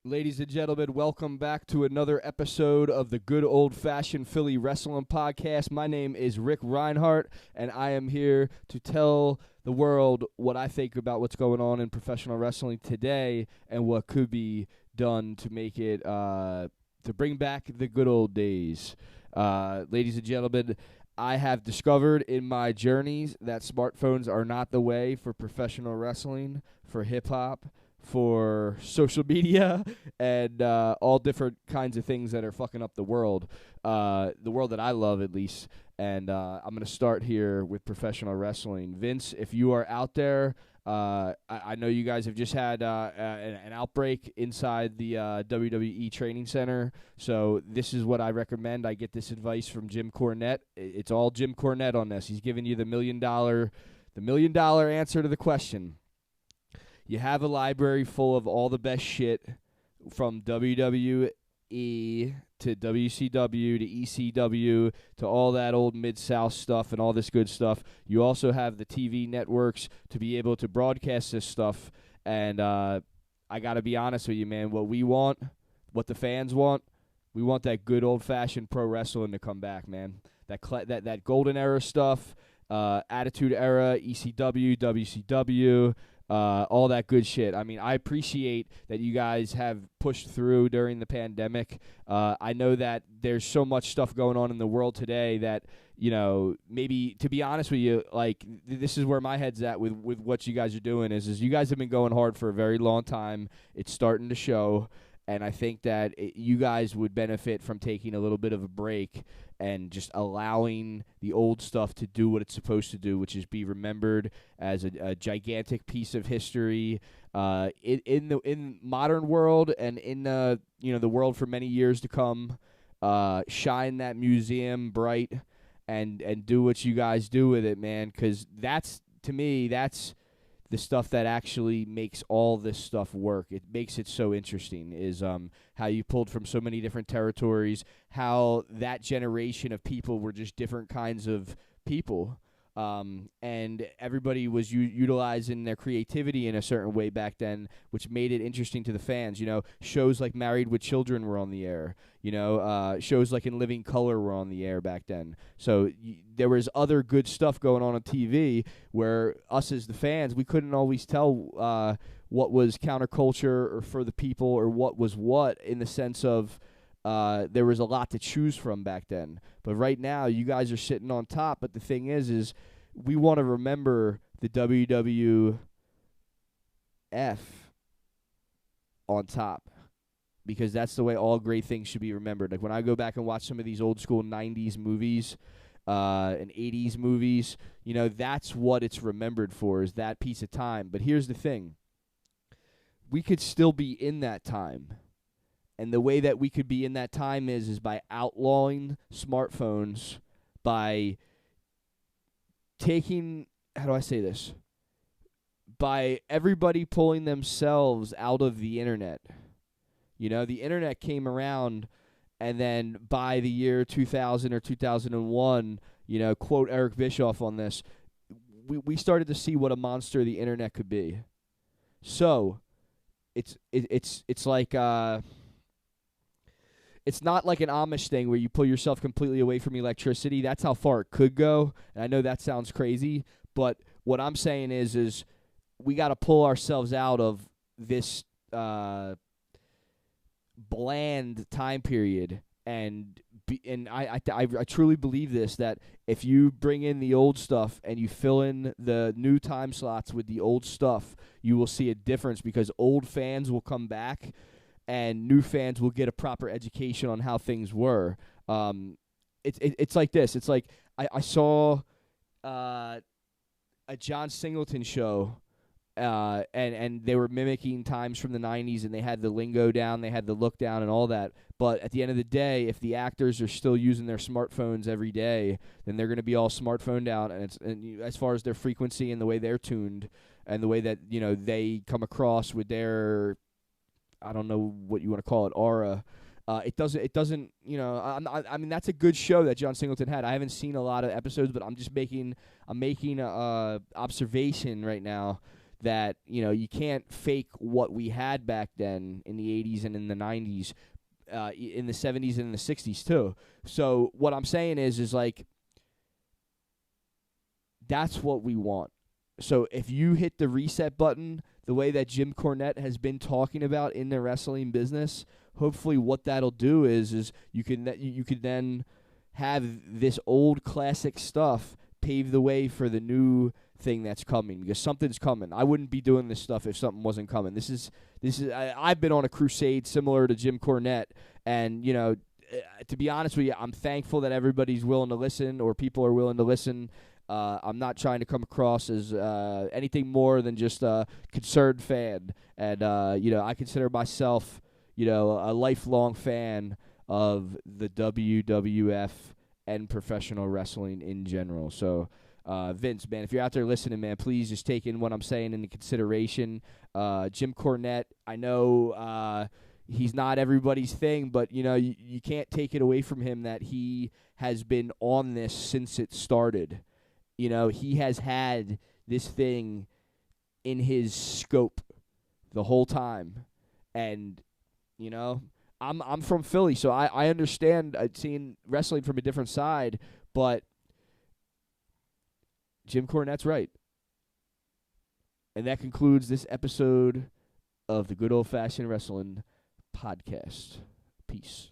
Ladies and gentlemen, welcome back to another episode of the Good Old Fashioned Philly Wrestling Podcast. My name is Rick Reinhart, and I am here to tell the world what I think about what's going on in professional wrestling today and what could be done to make it, to bring back the good old days. Ladies and gentlemen, I have discovered in my journeys that smartphones are not the way for professional wrestling, for hip hop, for social media, and all different kinds of things that are fucking up the world that I love at least. And I'm going to start here with professional wrestling. Vince, if you are out there, I know you guys have just had an outbreak inside the WWE Training Center. So this is what I recommend. I get this advice from Jim Cornette. It's all Jim Cornette on this. He's giving you the $1 million answer to the question. You have a library full of all the best shit from WWE to WCW to ECW to all that old Mid-South stuff and all this good stuff. You also have the TV networks to be able to broadcast this stuff. And I got to be honest with you, man, what we want, what the fans want, we want that good old-fashioned pro wrestling to come back, man. That golden era stuff, Attitude Era, ECW, WCW, all that good shit. I mean, I appreciate that you guys have pushed through during the pandemic. I know that there's so much stuff going on in the world today that, you know, maybe, to be honest with you, like, this is where my head's at with what you guys are doing is you guys have been going hard for a very long time. It's starting to show. And I think that you guys would benefit from taking a little bit of a break and just allowing the old stuff to do what it's supposed to do, which is be remembered as a gigantic piece of history in modern world and in the world for many years to come. Shine that museum bright and do what you guys do with it, man. Because that's, to me, that's the stuff that actually makes all this stuff work. It makes it so interesting is how you pulled from so many different territories, how that generation of people were just different kinds of people. And everybody was utilizing their creativity in a certain way back then, which made it interesting to the fans. You know, shows like Married with Children were on the air. You know, shows like In Living Color were on the air back then. So there was other good stuff going on TV where us as the fans, we couldn't always tell what was counterculture or for the people or what was what in the sense of there was a lot to choose from back then. But right now, you guys are sitting on top. But the thing is we want to remember the WWF on top because that's the way all great things should be remembered. Like when I go back and watch some of these old school 90s movies and 80s movies, you know, that's what it's remembered for is that piece of time. But here's the thing. We could still be in that time. And the way that we could be in that time is by outlawing smartphones, by taking, how do I say this? By everybody pulling themselves out of the internet. You know, the internet came around, and then by the year 2000 or 2001, you know, quote Eric Bischoff on this, we started to see what a monster the internet could be. So, it's like it's not like an Amish thing where you pull yourself completely away from electricity. That's how far it could go. And I know that sounds crazy, but what I'm saying is we got to pull ourselves out of this bland time period. And I truly believe this, that if you bring in the old stuff and you fill in the new time slots with the old stuff, you will see a difference because old fans will come back and new fans will get a proper education on how things were. It's like this. It's like I saw a John Singleton show, and they were mimicking times from the 90s, and they had the lingo down, they had the look down and all that. But at the end of the day, if the actors are still using their smartphones every day, then they're going to be all smartphoned out. And as far as their frequency and the way they're tuned and the way that, you know, they come across with their, I don't know what you want to call it, aura. It doesn't, you know, I mean, that's a good show that John Singleton had. I haven't seen a lot of episodes, but I'm making a observation right now that, you can't fake what we had back then in the 80s and in the 90s, in the 70s and in the 60s too. So what I'm saying is like, that's what we want. So if you hit the reset button the way that Jim Cornette has been talking about in the wrestling business, hopefully what that'll do is you could then have this old classic stuff pave the way for the new thing that's coming, because something's coming. I wouldn't be doing this stuff if something wasn't coming. I've been on a crusade similar to Jim Cornette, and to be honest with you, I'm thankful that everybody's willing to listen, or people are willing to listen. I'm not trying to come across as anything more than just a concerned fan, and I consider myself a lifelong fan of the WWF and professional wrestling in general. So, Vince, man, if you're out there listening, man, please just take in what I'm saying into consideration. Jim Cornette, I know he's not everybody's thing, but, you can't take it away from him that he has been on this since it started. He has had this thing in his scope the whole time. And, I'm from Philly, so I understand seeing wrestling from a different side, but Jim Cornette's right. And that concludes this episode of the Good Old Fashioned Wrestling Podcast. Peace.